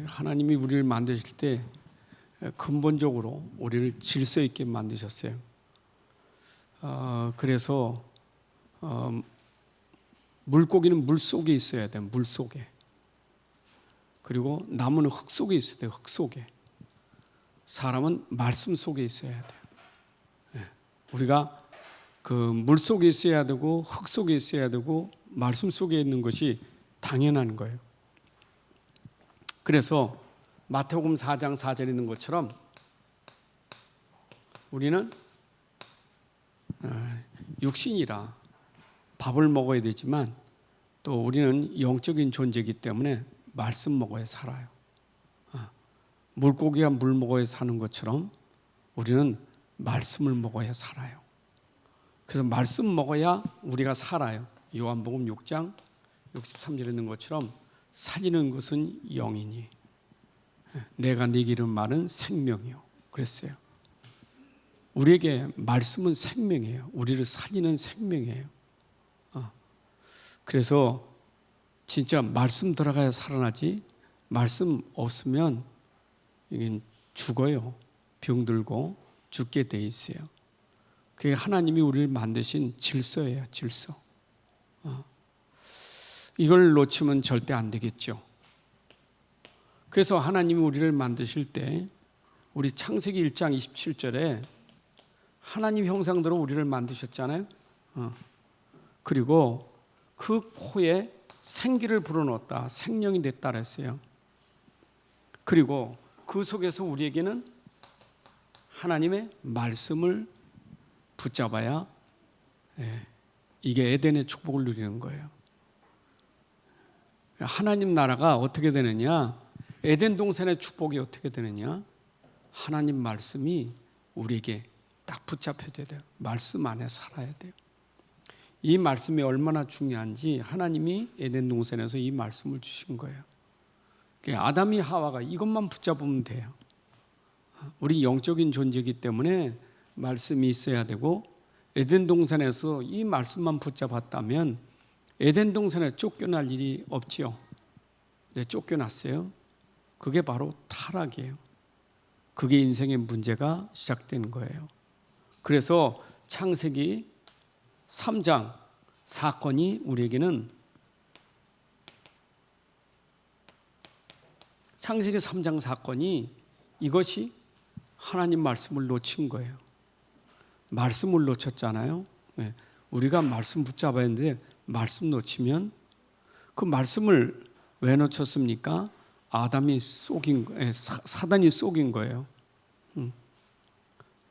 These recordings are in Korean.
하나님이 우리를 만드실 때 근본적으로 우리를 질서 있게 만드셨어요. 그래서 물고기는 물 속에 있어야 돼요. 물 속에. 그리고 나무는 흙 속에 있어야 돼요. 흙 속에. 사람은 말씀 속에 있어야 돼요. 우리가 그 물 속에 있어야 되고 흙 속에 있어야 되고 말씀 속에 있는 것이 당연한 거예요. 그래서 마태복음 4장 4절에 있는 것처럼 우리는 육신이라 밥을 먹어야 되지만 또 우리는 영적인 존재이기 때문에 말씀 먹어야 살아요. 물고기가 물 먹어야 사는 것처럼 우리는 말씀을 먹어야 살아요. 그래서 말씀 먹어야 우리가 살아요. 요한복음 6장 63절에 있는 것처럼 살리는 것은 영이니 내가 네게 이른 말은 생명이요. 그랬어요. 우리에게 말씀은 생명이에요. 우리를 살리는 생명이에요. 그래서 진짜 말씀 들어가야 살아나지 말씀 없으면 이게 죽어요. 병들고 죽게 돼 있어요. 그게 하나님이 우리를 만드신 질서예요. 질서. 이걸 놓치면 절대 안 되겠죠. 그래서 하나님이 우리를 만드실 때 우리 창세기 1장 27절에 하나님 형상대로 우리를 만드셨잖아요. 그리고 그 코에 생기를 불어넣었다. 생명이 됐다 그랬어요. 그리고 그 속에서 우리에게는 하나님의 말씀을 붙잡아야 이게 에덴의 축복을 누리는 거예요. 하나님 나라가 어떻게 되느냐? 에덴 동산의 축복이 어떻게 되느냐? 하나님 말씀이 우리에게 딱 붙잡혀야 돼요. 말씀 안에 살아야 돼요. 이 말씀이 얼마나 중요한지 하나님이 에덴 동산에서 이 말씀을 주신 거예요. 아담이 하와가 이것만 붙잡으면 돼요. 우리 영적인 존재이기 때문에 말씀이 있어야 되고 에덴 동산에서 이 말씀만 붙잡았다면 에덴 동산에 쫓겨날 일이 없지요. 네, 쫓겨났어요. 그게 바로 타락이에요. 그게 인생의 문제가 시작된 거예요. 그래서 창세기 3장 사건이 우리에게는 창세기 3장 사건이 이것이 하나님 말씀을 놓친 거예요. 말씀을 놓쳤잖아요. 우리가 말씀 붙잡아야 하는데 말씀 놓치면 그 말씀을 왜 놓쳤습니까? 아담이 사단이 속인 거예요.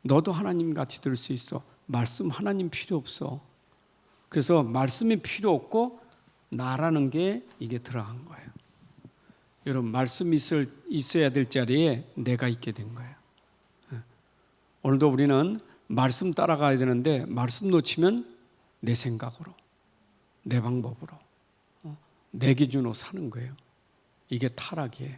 너도 하나님 같이 될 수 있어. 말씀 하나님 필요 없어. 그래서 말씀이 필요 없고 나라는 게 이게 들어간 거예요. 여러분 말씀이 있어야 될 자리에 내가 있게 된 거예요. 오늘도 우리는 말씀 따라가야 되는데 말씀 놓치면 내 생각으로 내 방법으로 내 기준으로 사는 거예요. 이게 타락이에요.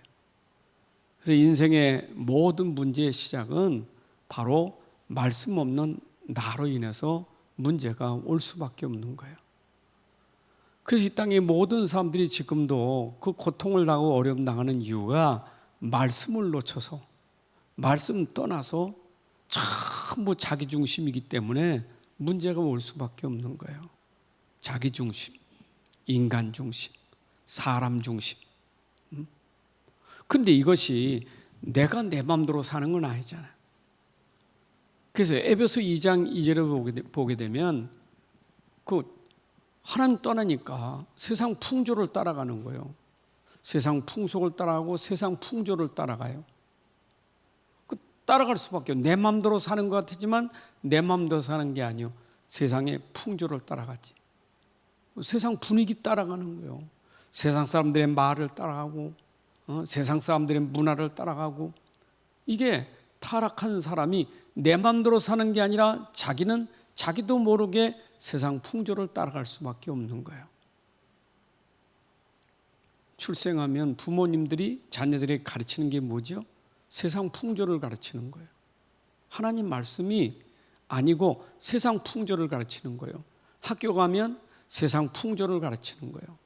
그래서 인생의 모든 문제의 시작은 바로 말씀 없는 나로 인해서 문제가 올 수밖에 없는 거예요. 그래서 이 땅의 모든 사람들이 지금도 그 고통을 당하고 어려움 당하는 이유가 말씀을 놓쳐서 말씀 떠나서 전부 자기 중심이기 때문에 문제가 올 수밖에 없는 거예요. 자기 중심, 인간 중심, 사람 중심. 근데 이것이 내가 내 마음대로 사는 건 아니잖아요. 그래서 에베소 2장 2절을 보게 되면 그 하나님 떠나니까 세상 풍조를 따라가는 거예요. 세상 풍속을 따라가고 세상 풍조를 따라가요. 따라갈 수밖에 없어요. 내 마음대로 사는 것 같지만 내 마음대로 사는 게 아니요. 세상의 풍조를 따라가지. 세상 분위기 따라가는 거예요. 세상 사람들의 말을 따라가고 세상 사람들의 문화를 따라가고 이게 타락한 사람이 내 마음대로 사는 게 아니라 자기는 자기도 모르게 세상 풍조를 따라갈 수밖에 없는 거예요. 출생하면 부모님들이 자녀들에게 가르치는 게 뭐죠? 세상 풍조를 가르치는 거예요. 하나님 말씀이 아니고 세상 풍조를 가르치는 거예요. 학교 가면 세상 풍조를 가르치는 거예요.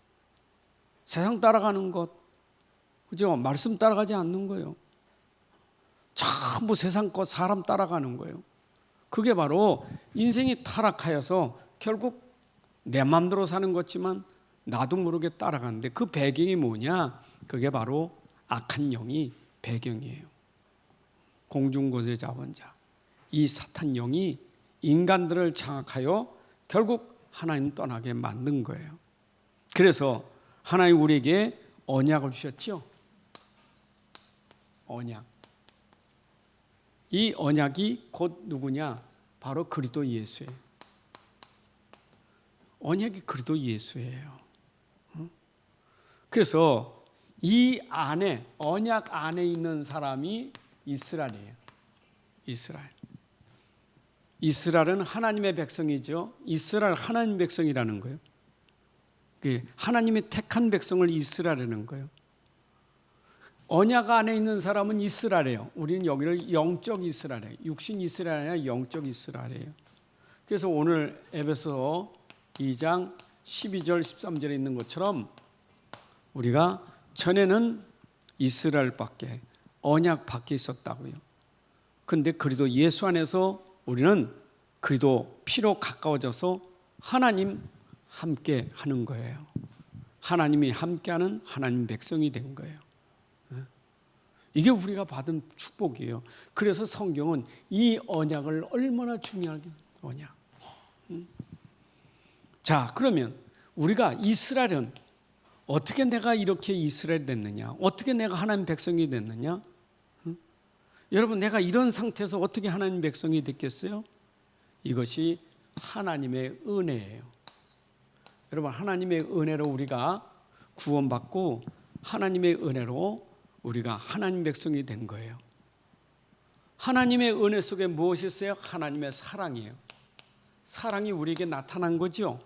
세상 따라가는 것, 그죠? 말씀 따라가지 않는 거예요. 전부 세상 것 사람 따라가는 거예요. 그게 바로 인생이 타락하여서 결국 내 마음대로 사는 것지만 나도 모르게 따라가는데 그 배경이 뭐냐? 그게 바로 악한 영이 배경이에요. 공중곳의 자본자. 이 사탄 영이 인간들을 장악하여 결국 하나님 떠나게 만든 거예요. 그래서 하나님 우리에게 언약을 주셨죠. 언약. 이 언약이 곧 누구냐? 바로 그리스도 예수예요. 언약이 그리스도 예수예요. 그래서 이 안에 언약 안에 있는 사람이 이스라엘이에요. 이스라엘은 하나님의 백성이죠. 이스라엘 하나님 백성이라는 거예요. 하나님의 택한 백성을 이스라엘이라는 거예요. 언약 안에 있는 사람은 이스라엘이에요. 우리는 여기를 영적 이스라엘이에요. 육신 이스라엘이 아니라 영적 이스라엘이에요. 그래서 오늘 에베소 2장 12절 13절에 있는 것처럼 우리가 전에는 이스라엘밖에 언약 밖에 있었다고요. 그런데 그리스도 예수 안에서 우리는 그리스도 피로 가까워져서 하나님 함께 하는 거예요. 하나님이 함께하는 하나님 백성이 된 거예요. 이게 우리가 받은 축복이에요. 그래서 성경은 이 언약을 얼마나 중요하게 언약. 자, 그러면 우리가 이스라엘은 어떻게 내가 이렇게 이스라엘 됐느냐? 어떻게 내가 하나님 백성이 됐느냐? 여러분, 내가 이런 상태에서 어떻게 하나님 백성이 됐겠어요? 이것이 하나님의 은혜예요. 여러분, 하나님의 은혜로 우리가 구원받고 하나님의 은혜로 우리가 하나님 백성이 된 거예요. 하나님의 은혜 속에 무엇이 있어요? 하나님의 사랑이에요. 사랑이 우리에게 나타난 거죠.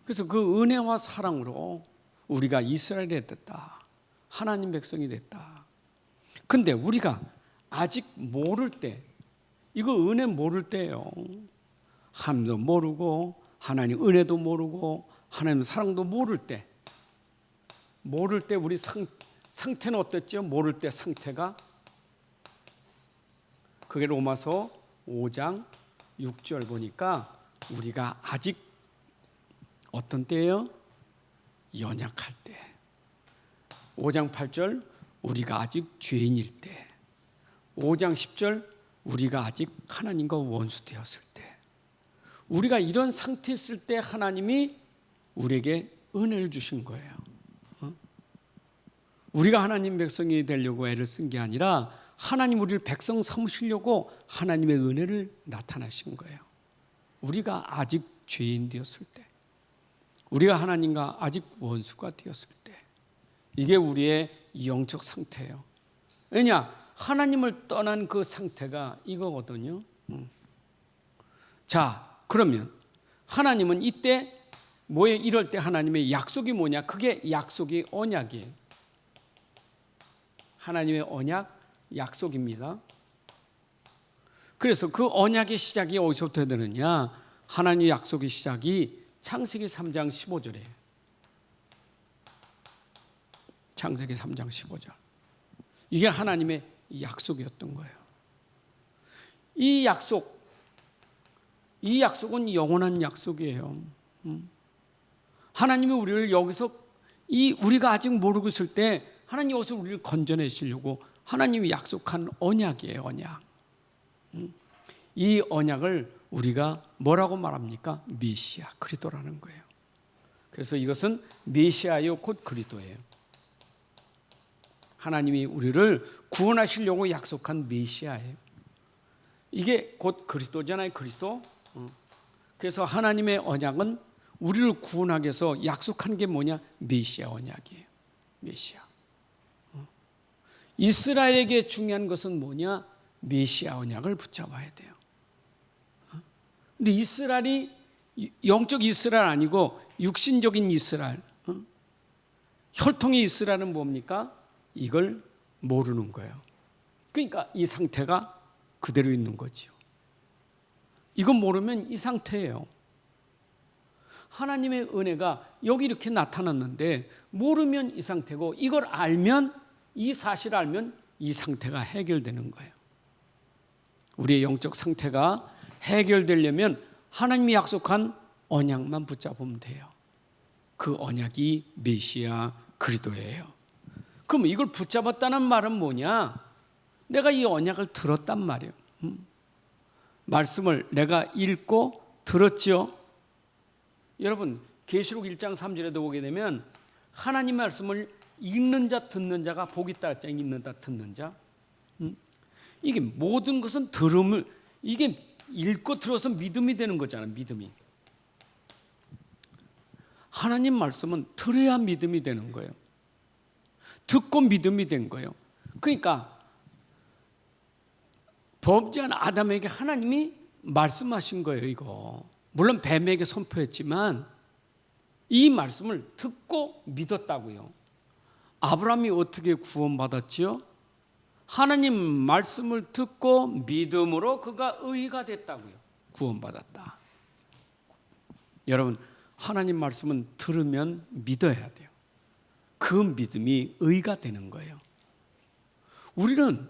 그래서 그 은혜와 사랑으로 우리가 이스라엘이 됐다. 하나님 백성이 됐다. 근데 우리가 아직 모를 때, 이거 은혜 모를 때예요. 하나님도 모르고 하나님 은혜도 모르고 하나님 사랑도 모를 때 우리 상태는 어땠죠? 모를 때 상태가 그게 로마서 5장 6절 보니까 우리가 아직 어떤 때예요? 연약할 때. 5장 8절 우리가 아직 죄인일 때. 5장 10절 우리가 아직 하나님과 원수 되었을 때. 우리가 이런 상태에 있을 때 하나님이 우리에게 은혜를 주신 거예요. 우리가 하나님 백성이 되려고 애를 쓴 게 아니라 하나님 우리를 백성 삼으시려고 하나님의 은혜를 나타나신 거예요. 우리가 아직 죄인 되었을 때, 우리가 하나님과 아직 원수가 되었을 때, 이게 우리의 영적 상태예요. 왜냐? 하나님을 떠난 그 상태가 이거거든요. 자, 그러면 하나님은 이때 뭐에 이럴 때 하나님의 약속이 뭐냐? 그게 약속이 언약이에요. 하나님의 언약, 약속입니다. 그래서 그 언약의 시작이 어디서부터 되느냐? 하나님의 약속의 시작이 창세기 3장 15절이에요. 창세기 3장 15절. 이게 하나님의 약속이었던 거예요. 이 약속은 영원한 약속이에요. 하나님이 우리를 여기서 우리가 아직 모르고 있을 때 하나님 여기서 우리를 건져내시려고 하나님이 약속한 언약이에요. 언약. 이 언약을 우리가 뭐라고 말합니까? 메시아, 그리스도라는 거예요. 그래서 이것은 메시아요 곧 그리스도예요. 하나님이 우리를 구원하시려고 약속한 메시아예요. 이게 곧 그리스도잖아요. 그리스도. 그래서 하나님의 언약은 우리를 구원하기 위해서 약속한 게 뭐냐? 메시아 언약이에요. 메시아. 이스라엘에게 중요한 것은 뭐냐? 메시아 언약을 붙잡아야 돼요. 근데 이스라엘이 영적 이스라엘 아니고 육신적인 이스라엘, 혈통의 이스라엘은 뭡니까? 이걸 모르는 거예요. 그러니까 이 상태가 그대로 있는 거죠. 이건 모르면 이 상태예요. 하나님의 은혜가 여기 이렇게 나타났는데 모르면 이 상태고 이걸 알면, 이 사실을 알면 이 상태가 해결되는 거예요. 우리의 영적 상태가 해결되려면 하나님이 약속한 언약만 붙잡으면 돼요. 그 언약이 메시아 그리스도예요. 그럼 이걸 붙잡았다는 말은 뭐냐? 내가 이 언약을 들었단 말이에요. 말씀을 내가 읽고 들었지요. 여러분 계시록 1장 3절에도 보게 되면 하나님 말씀을 읽는 자 듣는 자가 복이 있다 했잖아요. 읽는 자 듣는 자. 이게 모든 것은 들음을, 이게 읽고 들어서 믿음이 되는 거잖아요. 믿음이. 하나님 말씀은 들어야 믿음이 되는 거예요. 듣고 믿음이 된 거예요. 그러니까 범죄한 아담에게 하나님이 말씀하신 거예요. 이거 물론 뱀에게 선포했지만 이 말씀을 듣고 믿었다고요. 아브라함이 어떻게 구원받았지요? 하나님 말씀을 듣고 믿음으로 그가 의가 됐다고요. 구원받았다. 여러분 하나님 말씀은 들으면 믿어야 돼요. 그 믿음이 의가 되는 거예요. 우리는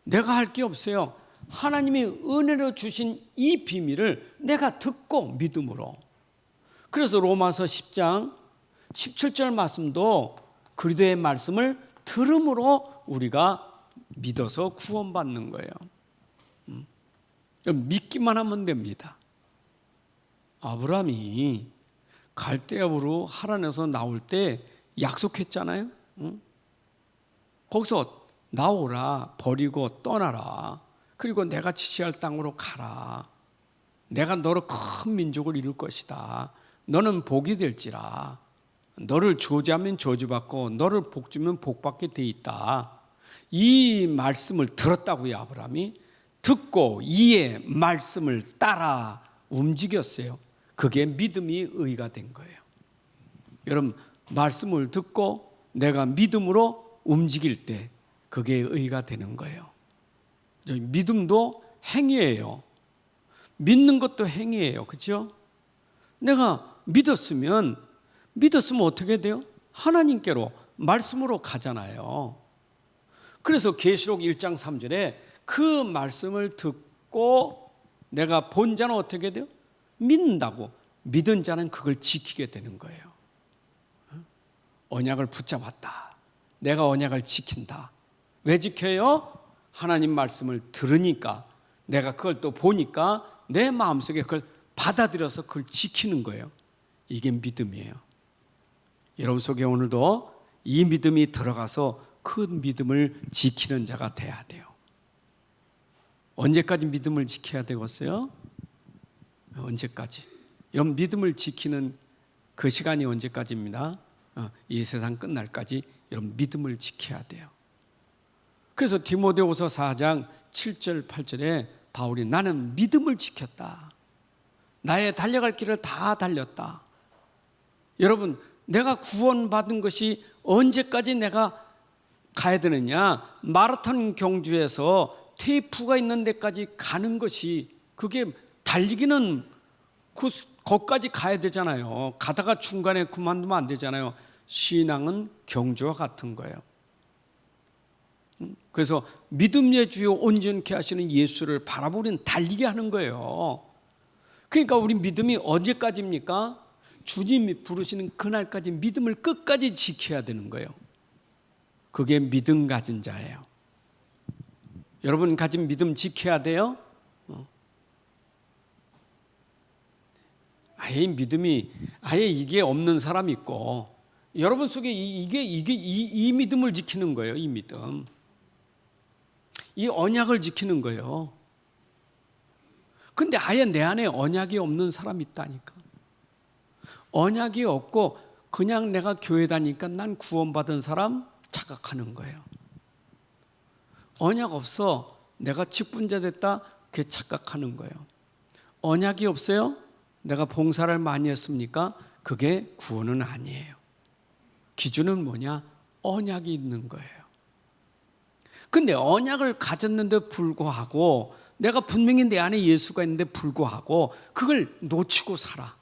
내가 할 게 없어요. 하나님이 은혜로 주신 이 비밀을 내가 듣고 믿음으로. 그래서 로마서 10장 17절 말씀도 그리스도의 말씀을 들음으로 우리가 믿어서 구원받는 거예요. 믿기만 하면 됩니다. 아브라함이 갈대아우로 하란에서 나올 때 약속했잖아요. 거기서 나오라, 버리고 떠나라. 그리고 내가 지시할 땅으로 가라. 내가 너로 큰 민족을 이룰 것이다. 너는 복이 될지라. 너를 저주하면 저주받고 너를 복주면 복받게 돼 있다. 이 말씀을 들었다고요. 아브라함이 듣고 이의 말씀을 따라 움직였어요. 그게 믿음이 의가 된 거예요. 여러분 말씀을 듣고 내가 믿음으로 움직일 때 그게 의가 되는 거예요. 믿음도 행위예요. 믿는 것도 행위예요. 그렇죠? 내가 믿었으면 어떻게 돼요? 하나님께로 말씀으로 가잖아요. 그래서 계시록 1장 3절에 그 말씀을 듣고 내가 본 자는 어떻게 돼요? 믿는다고. 믿은 자는 그걸 지키게 되는 거예요. 언약을 붙잡았다. 내가 언약을 지킨다. 왜 지켜요? 하나님 말씀을 들으니까, 내가 그걸 또 보니까 내 마음속에 그걸 받아들여서 그걸 지키는 거예요. 이게 믿음이에요. 여러분 속에 오늘도 이 믿음이 들어가서 그 믿음을 지키는 자가 돼야 돼요. 언제까지 믿음을 지켜야 되겠어요? 언제까지? 여러분 믿음을 지키는 그 시간이 언제까지입니다? 이 세상 끝날까지 여러분 믿음을 지켜야 돼요. 그래서 디모데후서 4장 7절 8절에 바울이 나는 믿음을 지켰다. 나의 달려갈 길을 다 달렸다. 여러분 내가 구원받은 것이 언제까지 내가 가야 되느냐? 마라톤 경주에서 테이프가 있는 데까지 가는 것이, 그게 달리기는 거기까지 가야 되잖아요. 가다가 중간에 그만두면 안 되잖아요. 신앙은 경주와 같은 거예요. 그래서 믿음의 주요 온전케 하시는 예수를 바라보는 달리게 하는 거예요. 그러니까 우리 믿음이 언제까지입니까? 주님이 부르시는 그날까지 믿음을 끝까지 지켜야 되는 거예요. 그게 믿음 가진 자예요. 여러분 가진 믿음 지켜야 돼요. 아예 믿음이 아예 이게 없는 사람이 있고, 여러분 속에 이 믿음을 지키는 거예요. 이 믿음, 이 언약을 지키는 거예요. 근데 아예 내 안에 언약이 없는 사람이 있다니까. 언약이 없고 그냥 내가 교회 다니니까 난 구원받은 사람 착각하는 거예요. 언약 없어 내가 직분자 됐다, 그게 착각하는 거예요. 언약이 없어요? 내가 봉사를 많이 했습니까? 그게 구원은 아니에요. 기준은 뭐냐? 언약이 있는 거예요. 근데 언약을 가졌는데 불구하고, 내가 분명히 내 안에 예수가 있는데 불구하고 그걸 놓치고 살아.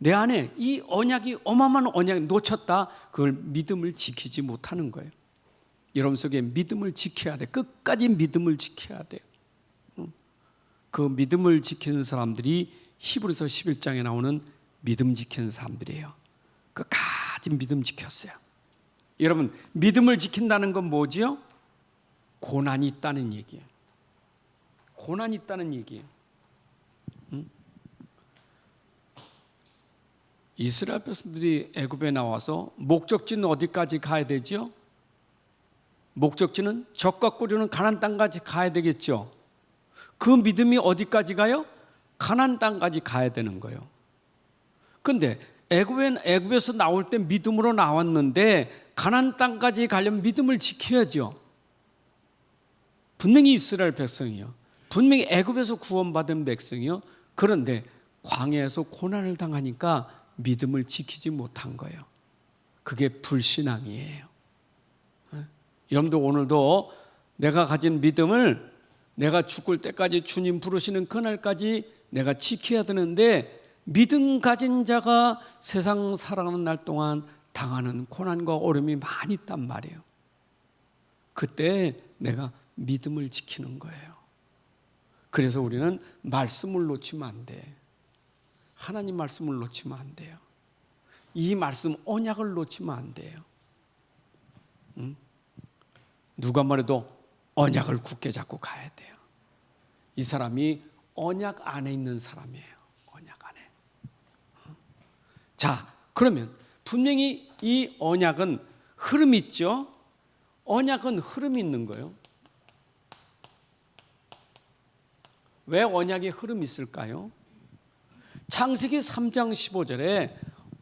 내 안에 이 언약이 어마어마한 언약이 놓쳤다. 그걸 믿음을 지키지 못하는 거예요. 여러분 속에 믿음을 지켜야 돼. 끝까지 믿음을 지켜야 돼요. 그 믿음을 지키는 사람들이 히브리서 11장에 나오는 믿음 지키는 사람들이에요. 끝까지 믿음 지켰어요. 여러분, 믿음을 지킨다는 건 뭐지요? 고난이 있다는 얘기예요. 고난이 있다는 얘기예요. 이스라엘 백성들이 애굽에 나와서 목적지는 어디까지 가야 되죠? 목적지는 적과 꾸려는 가나안 땅까지 가야 되겠죠. 그 믿음이 어디까지 가요? 가나안 땅까지 가야 되는 거예요. 그런데 애굽에서 나올 때 믿음으로 나왔는데 가나안 땅까지 가려면 믿음을 지켜야죠. 분명히 이스라엘 백성이요. 분명히 애굽에서 구원받은 백성이요. 그런데 광야에서 고난을 당하니까 믿음을 지키지 못한 거예요. 그게 불신앙이에요. 여러분도 오늘도 내가 가진 믿음을 내가 죽을 때까지 주님 부르시는 그날까지 내가 지켜야 되는데, 믿음 가진 자가 세상 살아가는 날 동안 당하는 고난과 어려움이 많이 있단 말이에요. 그때 내가 믿음을 지키는 거예요. 그래서 우리는 말씀을 놓치면 안 돼. 하나님 말씀을 놓치면 안 돼요. 이 말씀 언약을 놓치면 안 돼요. 누가 뭐래도 언약을 굳게 잡고 가야 돼요. 이 사람이 언약 안에 있는 사람이에요. 언약 안에. 자, 그러면 분명히 이 언약은 흐름이 있죠. 언약은 흐름이 있는 거예요. 왜 언약에 흐름이 있을까요? 창세기 3장 15절에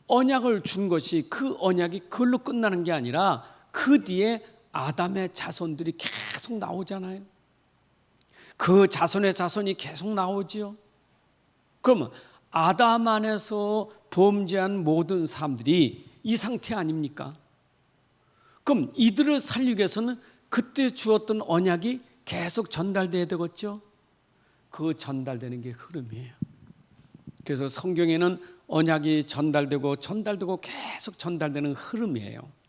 언약을 준 것이, 그 언약이 그걸로 끝나는 게 아니라 그 뒤에 아담의 자손들이 계속 나오잖아요. 그 자손의 자손이 계속 나오지요. 그러면 아담 안에서 범죄한 모든 사람들이 이 상태 아닙니까? 그럼 이들을 살리기 위해서는 그때 주었던 언약이 계속 전달돼야 되겠죠. 그 전달되는 게 흐름이에요. 그래서 성경에는 언약이 전달되고 계속 전달되는 흐름이에요.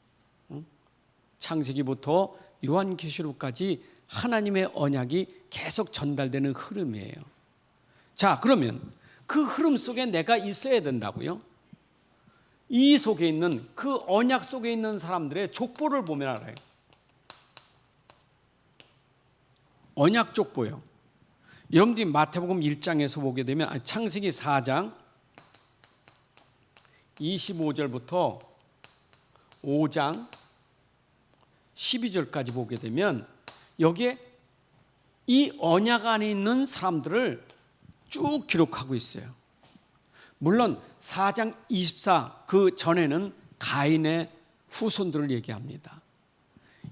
창세기부터 요한계시록까지 하나님의 언약이 계속 전달되는 흐름이에요. 자, 그러면 그 흐름 속에 내가 있어야 된다고요? 이 속에 있는, 그 언약 속에 있는 사람들의 족보를 보면 알아요. 언약 족보요. 여러분들이 마태복음 1장에서 보게 되면, 창세기 4장 25절부터 5장 12절까지 보게 되면 여기에 이 언약 안에 있는 사람들을 쭉 기록하고 있어요. 물론 4장 24 그 전에는 가인의 후손들을 얘기합니다.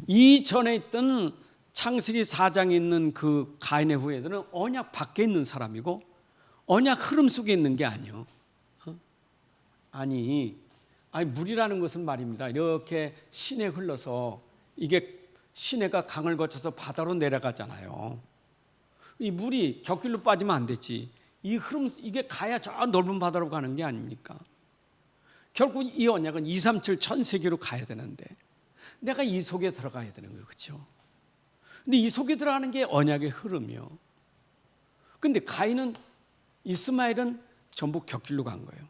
이 전에 있던 창세기 4장에 있는 그 가인의 후예들은 언약 밖에 있는 사람이고 언약 흐름 속에 있는 게 아니에요. 아니 물이라는 것은 말입니다. 이렇게 시내 흘러서 이게 시내가 강을 거쳐서 바다로 내려가잖아요. 이 물이 곁길로 빠지면 안 되지. 이 흐름, 이게 가야 저 넓은 바다로 가는 게 아닙니까? 결국 이 언약은 237 천세기로 가야 되는데 내가 이 속에 들어가야 되는 거예요. 그렇죠? 근데 이 속에 들어가는 게 언약의 흐름이요. 근데 가인은, 이스마엘은 전부 곁길로 간 거예요.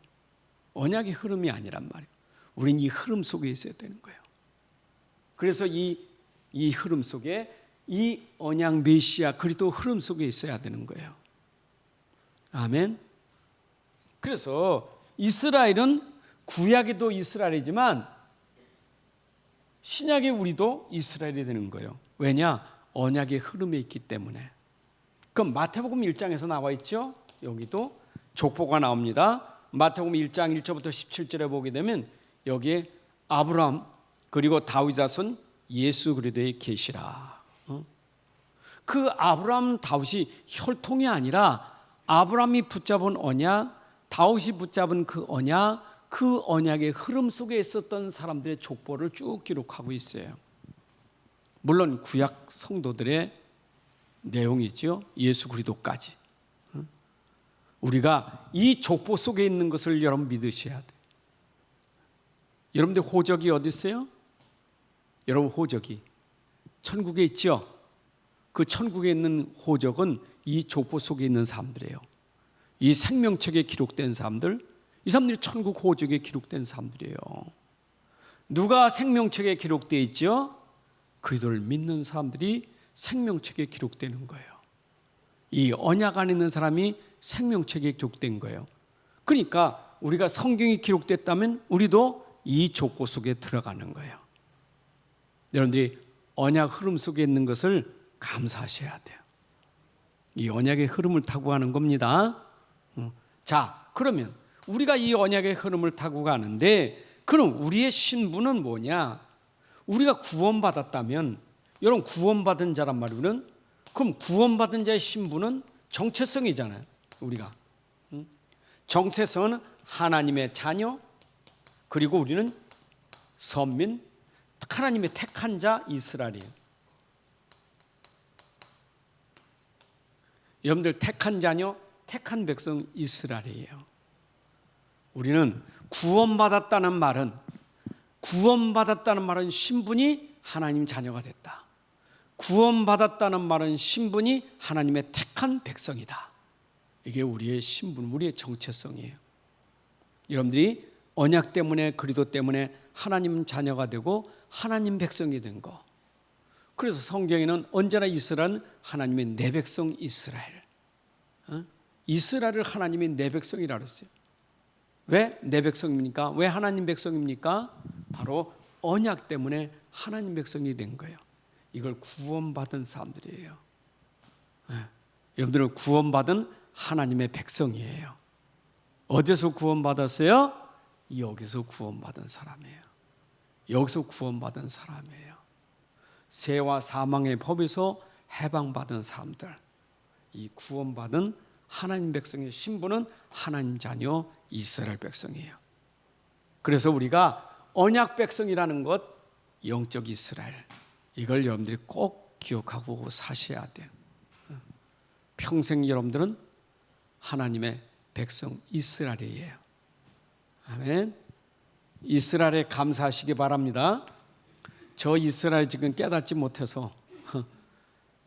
언약의 흐름이 아니란 말이에요. 우린 이 흐름 속에 있어야 되는 거예요. 그래서 이 흐름 속에, 이 언약 메시아 그리스도 흐름 속에 있어야 되는 거예요. 아멘. 그래서 이스라엘은 구약에도 이스라엘이지만 신약의 우리도 이스라엘이 되는 거예요. 왜냐? 언약의 흐름에 있기 때문에. 그럼 마태복음 1장에서 나와 있죠. 여기도 족보가 나옵니다. 마태복음 1장 1절부터 17절에 보게 되면 여기에 아브라함 그리고 다윗 자손 예수 그리스도의 계시라. 그 아브라함 다윗이 혈통이 아니라 아브라함이 붙잡은 언약, 다윗이 붙잡은 그 언약의 흐름 속에 있었던 사람들의 족보를 쭉 기록하고 있어요. 물론 구약 성도들의 내용이죠. 예수 그리스도까지. 우리가 이 족보 속에 있는 것을 여러분 믿으셔야 돼. 여러분들 호적이 어디 있어요? 여러분 호적이 천국에 있죠? 그 천국에 있는 호적은 이 족보 속에 있는 사람들이에요. 이 생명책에 기록된 사람들, 이 사람들이 천국 호적에 기록된 사람들이에요. 누가 생명책에 기록되어 있죠? 그리스도를 믿는 사람들이 생명책에 기록되는 거예요. 이 언약 안에 있는 사람이 생명책에 기록된 거예요. 그러니까 우리가 성경이 기록됐다면 우리도 이 족보 속에 들어가는 거예요. 여러분들이 언약 흐름 속에 있는 것을 감사하셔야 돼요. 이 언약의 흐름을 타고 가는 겁니다. 자, 그러면 우리가 이 언약의 흐름을 타고 가는데 그럼 우리의 신분은 뭐냐? 우리가 구원받았다면, 여러분 구원받은 자란 말이면, 그럼 구원받은 자의 신분은 정체성이잖아요. 우리가 정체성은 하나님의 자녀, 그리고 우리는 선민, 하나님의 택한 자 이스라엘이에요. 여러분들 택한 자녀, 택한 백성 이스라엘이에요. 우리는 구원받았다는 말은 신분이 하나님 자녀가 됐다. 구원받았다는 말은 신분이 하나님의 택한 백성이다. 이게 우리의 신분, 우리의 정체성이에요. 여러분들이 언약 때문에, 그리스도 때문에 하나님 자녀가 되고 하나님 백성이 된 거. 그래서 성경에는 언제나 이스라엘은 하나님의 내 백성 이스라엘. 이스라엘을 하나님이 내 백성이라 그랬어요. 왜 내 백성입니까? 왜 하나님 백성입니까? 바로 언약 때문에 하나님 백성이 된 거예요. 이걸 구원받은 사람들이에요. 여러분들은 구원받은 하나님의 백성이에요. 어디서 구원받았어요? 여기서 구원받은 사람이에요. 여기서 구원받은 사람이에요. 죄와 사망의 법에서 해방받은 사람들, 이 구원받은 하나님 백성의 신분은 하나님 자녀 이스라엘 백성이에요. 그래서 우리가 언약 백성이라는 것, 영적 이스라엘, 이걸 여러분들이 꼭 기억하고 사셔야 돼요. 평생 여러분들은 하나님의 백성 이스라엘이에요. 아멘. 이스라엘에 감사하시기 바랍니다. 저 이스라엘 지금 깨닫지 못해서,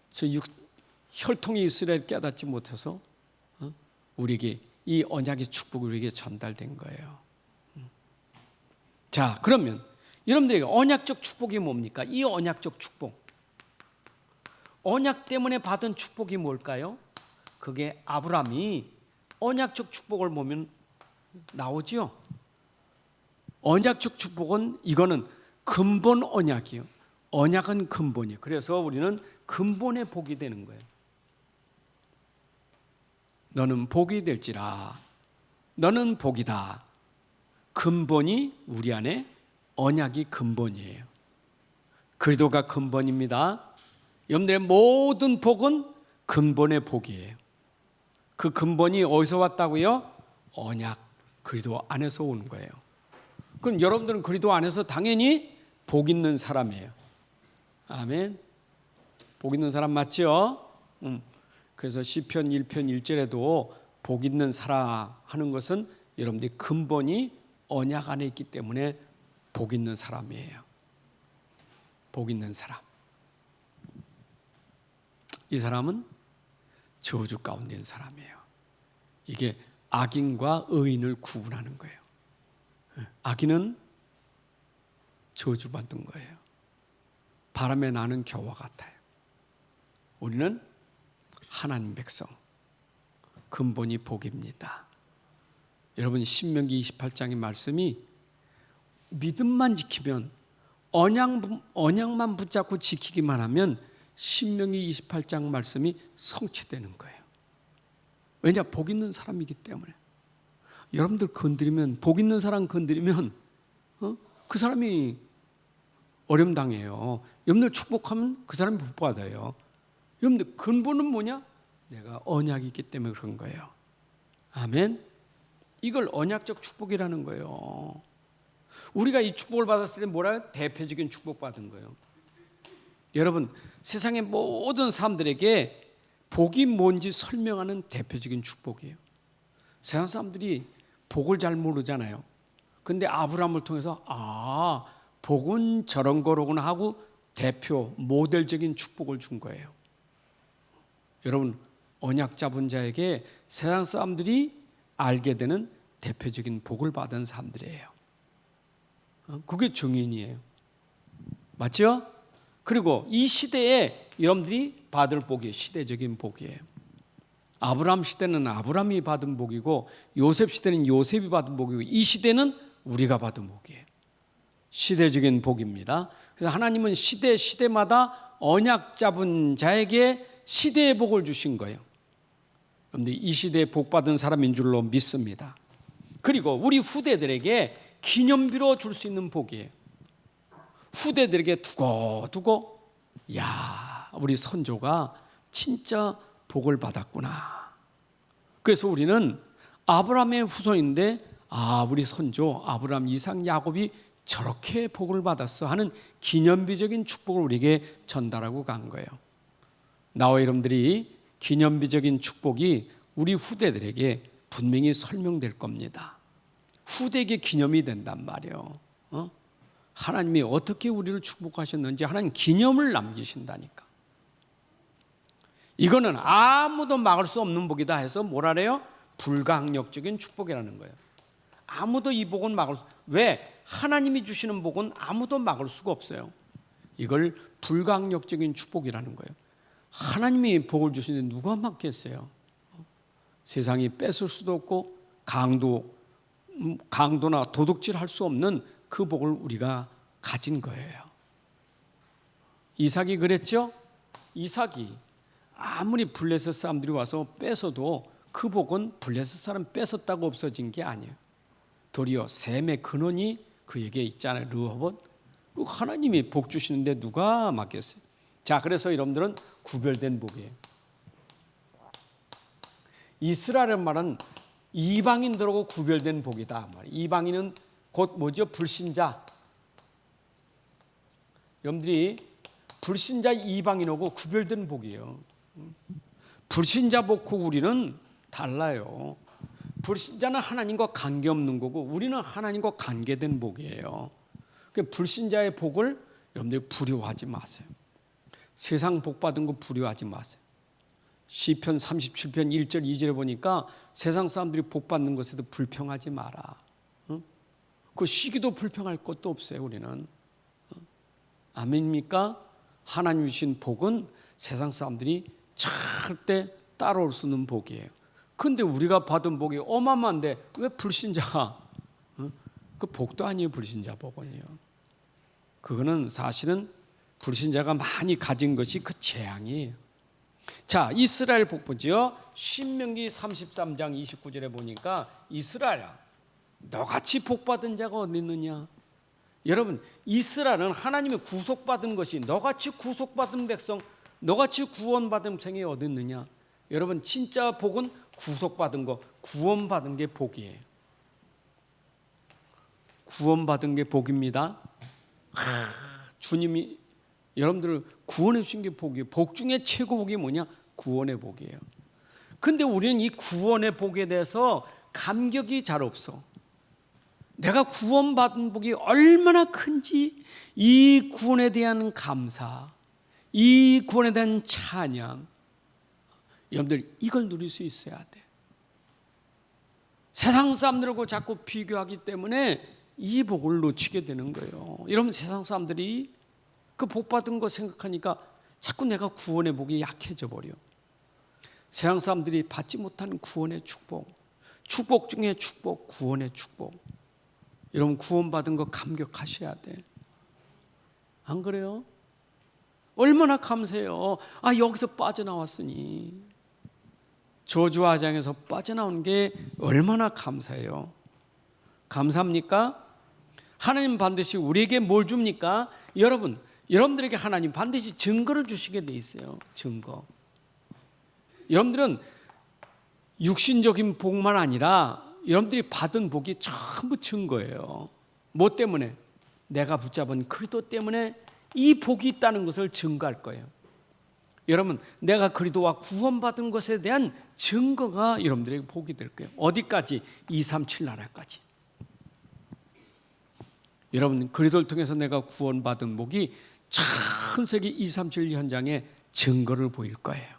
저 혈통의 이스라엘 깨닫지 못해서 우리에게 이 언약의 축복이 우리에게 전달된 거예요. 자, 그러면 여러분들에게 언약적 축복이 뭡니까? 이 언약적 축복, 언약 때문에 받은 축복이 뭘까요? 그게 아브라함이 언약적 축복을 보면 나오죠. 언약적 축복은 이거는 근본 언약이에요. 언약은 근본이에요. 그래서 우리는 근본의 복이 되는 거예요. 너는 복이 될지라, 너는 복이다. 근본이 우리 안에 언약이 근본이에요. 그리스도가 근본입니다. 여러분들의 모든 복은 근본의 복이에요. 그 근본이 어디서 왔다고요? 언약, 그리스도 안에서 오는 거예요. 그럼 여러분들은 그리스도 안에서 당연히 복 있는 사람이에요. 아멘. 복 있는 사람 맞죠? 그래서 시편 1편 1절에도 복 있는 사람 하는 것은 여러분들이 근본이 언약 안에 있기 때문에 복 있는 사람이에요. 복 있는 사람. 이 사람은 저주 가운데 있는 사람이에요. 이게 악인과 의인을 구분하는 거예요. 악인은 저주받은 거예요. 바람에 나는 겨와 같아요. 우리는 하나님 백성, 근본이 복입니다. 여러분 신명기 28장의 말씀이 믿음만 지키면, 언약만 붙잡고 지키기만 하면 신명기 28장 말씀이 성취되는 거예요. 왜냐? 복 있는 사람이기 때문에. 여러분들 건드리면, 복 있는 사람 건드리면 그 사람이 어려움 당해요. 여러분들 축복하면 그 사람이 복 받아요. 여러분들 근본은 뭐냐? 내가 언약이 있기 때문에 그런 거예요. 아멘. 이걸 언약적 축복이라는 거예요. 우리가 이 축복을 받았을 때 뭐라? 대표적인 축복 받은 거예요. 여러분, 세상의 모든 사람들에게 복이 뭔지 설명하는 대표적인 축복이에요. 세상 사람들이 복을 잘 모르잖아요. 근데 아브라함을 통해서 복은 저런 거로구나 하고 대표 모델적인 축복을 준 거예요. 여러분, 언약 잡은 자에게 세상 사람들이 알게 되는 대표적인 복을 받은 사람들이에요. 그게 증인이에요. 맞죠? 그리고 이 시대에 여러분들이 받을 복이 시대적인 복이에요. 아브라함 시대는 아브라함이 받은 복이고 요셉 시대는 요셉이 받은 복이고 이 시대는 우리가 받은 복이에요. 시대적인 복입니다. 그래서 하나님은 시대마다 언약 잡은 자에게 시대의 복을 주신 거예요. 그런데 이 시대에 복 받은 사람인 줄로 믿습니다. 그리고 우리 후대들에게 기념비로 줄 수 있는 복이에요. 후대들에게 두고두고 우리 선조가 진짜 복을 받았구나. 그래서 우리는 아브라함의 후손인데 우리 선조 아브라함, 이삭, 야곱이 저렇게 복을 받았어 하는 기념비적인 축복을 우리에게 전달하고 간 거예요. 나와 여러분들이 기념비적인 축복이 우리 후대들에게 분명히 설명될 겁니다. 후대에게 기념이 된단 말이에요. 하나님이 어떻게 우리를 축복하셨는지 하나님 기념을 남기신다니까. 이거는 아무도 막을 수 없는 복이다 해서 뭐라래요? 불가항력적인 축복이라는 거예요. 아무도 이 복은 막을 수. 왜? 하나님이 주시는 복은 아무도 막을 수가 없어요. 이걸 불가항력적인 축복이라는 거예요. 하나님이 복을 주시는데 누가 막겠어요? 세상이 뺏을 수도 없고 강도나 도둑질할 수 없는 그 복을 우리가 가진 거예요. 이삭이 그랬죠? 이삭이 아무리 블레셋 사람들이 와서 뺏어도 그 복은 블레셋 사람 뺏었다고 없어진 게 아니에요. 도리어 셈의 근원이 그에게 있잖아요. 르호봇. 하나님이 복 주시는데 누가 막겠어요? 자, 그래서 여러분들은 구별된 복이에요. 이스라엘의 말은 이방인들하고 구별된 복이다. 이방인은 곧 뭐죠? 불신자. 여러분들이 불신자 이방인하고 구별된 복이에요. 불신자 복과 우리는 달라요. 불신자는 하나님과 관계없는 거고 우리는 하나님과 관계된 복이에요. 불신자의 복을 여러분들이 부려하지 마세요. 세상 복 받은 거 부려하지 마세요. 시편 37편 1절 2절에 보니까 세상 사람들이 복 받는 것에도 불평하지 마라. 그 시기도 불평할 것도 없어요. 우리는. 아멘입니까? 하나님 주신 복은 세상 사람들이 절대 따라올 수 없는 복이에요. 그런데 우리가 받은 복이 어마어마한데 왜 불신자가 그 복도 아니에요. 불신자 복은요. 그거는 사실은 불신자가 많이 가진 것이 그 재앙이에요. 자, 이스라엘 복 보죠. 신명기 33장 29절에 보니까 이스라엘아, 너같이 복받은 자가 어디 있느냐? 여러분, 이스라엘은 하나님의 구속받은 것이 너같이 구속받은 백성, 너같이 구원받은 백성이 어디 있느냐? 여러분, 진짜 복은 구속받은 거, 구원받은 게 복이에요. 구원받은 게 복입니다. 주님이 여러분들을 구원해 주신 게 복이에요. 복 중에 최고 복이 뭐냐? 구원의 복이에요. 근데 우리는 이 구원의 복에 대해서 감격이 잘 없어. 내가 구원받은 복이 얼마나 큰지 이 구원에 대한 감사, 이 구원에 대한 찬양, 여러분들 이걸 누릴 수 있어야 돼. 세상 사람들하고 자꾸 비교하기 때문에 이 복을 놓치게 되는 거예요. 여러분, 세상 사람들이 그 복 받은 거 생각하니까 자꾸 내가 구원의 복이 약해져 버려. 세상 사람들이 받지 못하는 구원의 축복, 축복 중에 축복, 구원의 축복. 여러분, 구원받은 거 감격하셔야 돼. 안 그래요? 얼마나 감사해요. 여기서 빠져나왔으니, 저주와 장에서 빠져나온 게 얼마나 감사해요. 감사합니까? 하나님 반드시 우리에게 뭘 줍니까? 여러분들에게 하나님 반드시 증거를 주시게 돼 있어요. 증거. 여러분들은 육신적인 복만 아니라 여러분들이 받은 복이 전부 증거예요. 뭐 때문에? 내가 붙잡은 그리스도 때문에 이 복이 있다는 것을 증거할 거예요. 여러분, 내가 그리스도와 구원받은 것에 대한 증거가 여러분들에게 복이 될 거예요. 어디까지? 237 나라까지. 여러분, 그리스도를 통해서 내가 구원받은 복이 전 세계 237 현장에 증거를 보일 거예요.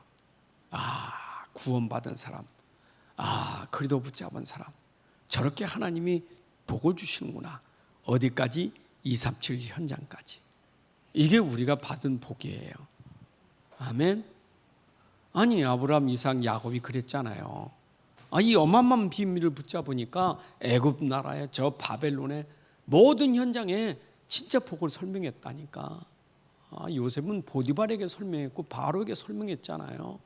아, 구원받은 사람, 아, 그리스도 붙잡은 사람, 저렇게 하나님이 복을 주시는구나. 어디까지? 237 현장까지. 이게 우리가 받은 복이에요. 아멘. 아니, 아브라함, 이삭, 야곱이 그랬잖아요. 이 어마어마한 비밀을 붙잡으니까 애굽 나라에 저 바벨론의 모든 현장에 진짜 복을 설명했다니까. 요셉은 보디발에게 설명했고 바로에게 설명했잖아요.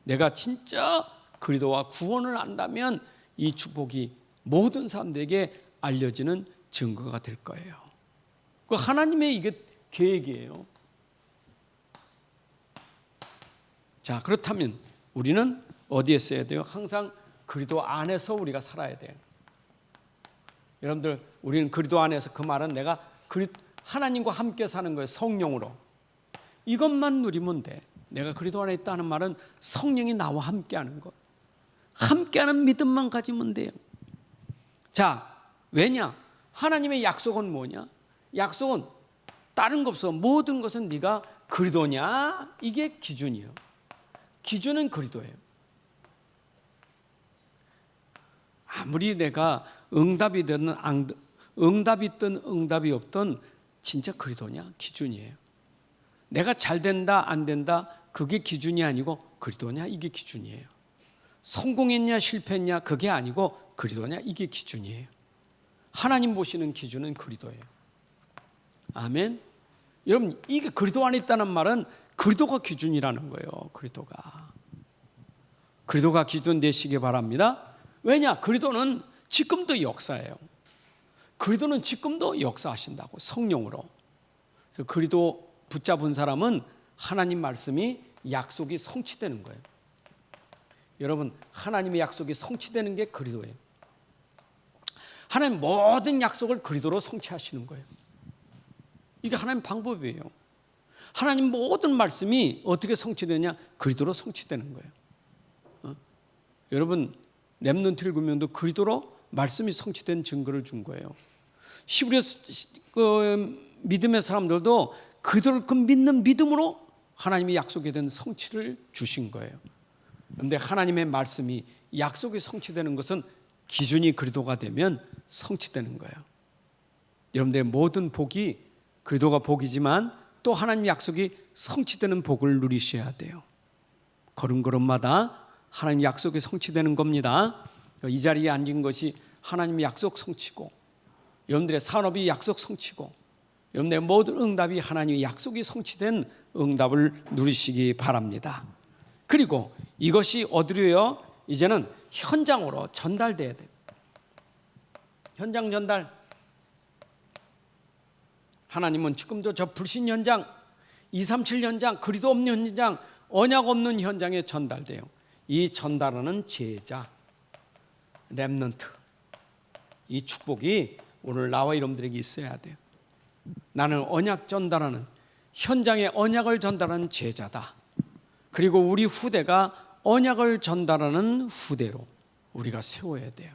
내가 진짜 그리스도와 구원을 안다면 이 축복이 모든 사람들에게 알려지는 증거가 될 거예요. 그 하나님의 이게 계획이에요. 자, 그렇다면 우리는 어디에 써야 돼요? 항상 그리스도 안에서 우리가 살아야 돼요. 여러분들, 우리는 그리스도 안에서, 그 말은 내가 하나님과 함께 사는 거예요. 성령으로. 이것만 누리면 돼. 내가 그리스도 안에 있다는 말은 성령이 나와 함께하는 것, 함께하는 믿음만 가지면 돼요. 자, 왜냐? 하나님의 약속은 뭐냐? 약속은 다른 거 없어. 모든 것은 네가 그리스도냐? 이게 기준이에요. 기준은 그리스도예요. 아무리 내가 응답이 되든 응답이 있든 응답이 없든 진짜 그리스도냐? 기준이에요. 내가 잘 된다 안 된다 그게 기준이 아니고 그리스도냐? 이게 기준이에요. 성공했냐 실패했냐 그게 아니고 그리스도냐? 이게 기준이에요. 하나님 보시는 기준은 그리스도예요. 아멘. 여러분, 이게 그리스도 안에 있다는 말은 그리스도가 기준이라는 거예요. 그리스도가 기준 되시기 바랍니다. 왜냐? 그리스도는 지금도 역사예요. 그리스도는 지금도 역사하신다고, 성령으로. 그리스도 붙잡은 사람은 하나님 말씀이 약속이 성취되는 거예요. 여러분, 하나님의 약속이 성취되는 게 그리스도예요. 하나님 모든 약속을 그리스도로 성취하시는 거예요. 이게 하나님 방법이에요. 하나님 모든 말씀이 어떻게 성취되냐? 그리스도로 성취되는 거예요. 여러분, 렘넌트 일구명도 그리스도로 말씀이 성취된 증거를 준 거예요. 히브리 믿음의 사람들도 그들을 그 믿는 믿음으로 하나님이 약속에 대한 성취를 주신 거예요. 그런데 하나님의 말씀이 약속이 성취되는 것은 기준이 그리스도가 되면 성취되는 거예요. 여러분들의 모든 복이 그리스도가 복이지만 또 하나님 약속이 성취되는 복을 누리셔야 돼요. 걸음걸음마다 하나님 약속이 성취되는 겁니다. 이 자리에 앉은 것이 하나님의 약속 성취고, 여러분들의 산업이 약속 성취고, 여러분들의 모든 응답이 하나님의 약속이 성취된 응답을 누리시기 바랍니다. 그리고 이것이 어디로요? 이제는 현장으로 전달돼야 돼요. 현장 전달. 하나님은 지금도 저 불신 현장, 237 현장, 그리스도 없는 현장, 언약 없는 현장에 전달돼요. 이 전달하는 제자, 렘넌트, 이 축복이 오늘 나와 여러분들에게 있어야 돼요. 나는 언약 전달하는, 현장에 언약을 전달하는 제자다. 그리고 우리 후대가 언약을 전달하는 후대로 우리가 세워야 돼요.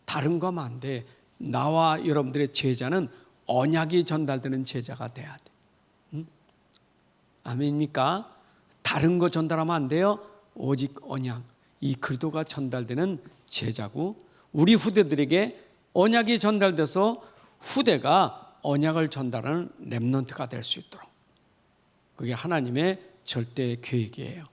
다른 거 하면 안 돼. 나와 여러분들의 제자는 언약이 전달되는 제자가 돼야 돼. 응? 아멘입니까? 다른 거 전달하면 안 돼요. 오직 언약, 이 그리스도가 전달되는 제자고, 우리 후대들에게 언약이 전달돼서 후대가 언약을 전달하는 렘넌트가 될 수 있도록, 그게 하나님의 절대 계획이에요.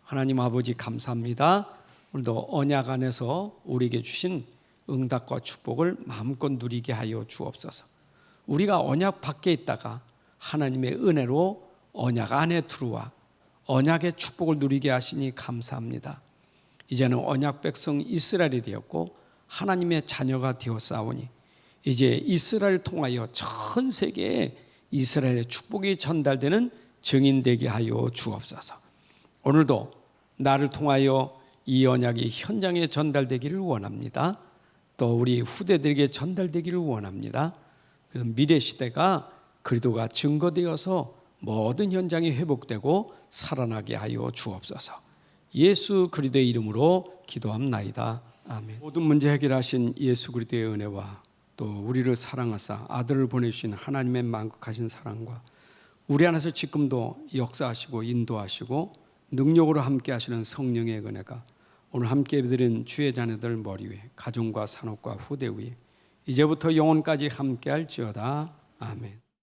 하나님 아버지 감사합니다. 오늘도 언약 안에서 우리에게 주신 응답과 축복을 마음껏 누리게 하여 주옵소서. 우리가 언약 밖에 있다가 하나님의 은혜로 언약 안에 들어와 언약의 축복을 누리게 하시니 감사합니다. 이제는 언약 백성 이스라엘이 되었고 하나님의 자녀가 되었사오니 이제 이스라엘을 통하여 전 세계에 이스라엘의 축복이 전달되는 증인 되게 하여 주옵소서. 오늘도 나를 통하여 이 언약이 현장에 전달되기를 원합니다. 또 우리 후대들에게 전달되기를 원합니다. 그래서 미래 시대가 그리스도가 증거되어서 모든 현장이 회복되고 살아나게 하여 주옵소서. 예수 그리스도의 이름으로 기도합나이다. 아멘. 모든 문제 해결하신 예수 그리스도의 은혜와 또 우리를 사랑하사 아들을 보내주신 하나님의 만극하신 사랑과 우리 안에서 지금도 역사하시고 인도하시고 능력으로 함께 하시는 성령의 은혜가 오늘 함께 드린 주의 자녀들 머리 위에 가정과 산업과 후대 위에 이제부터 영원까지 함께 할지어다. 아멘.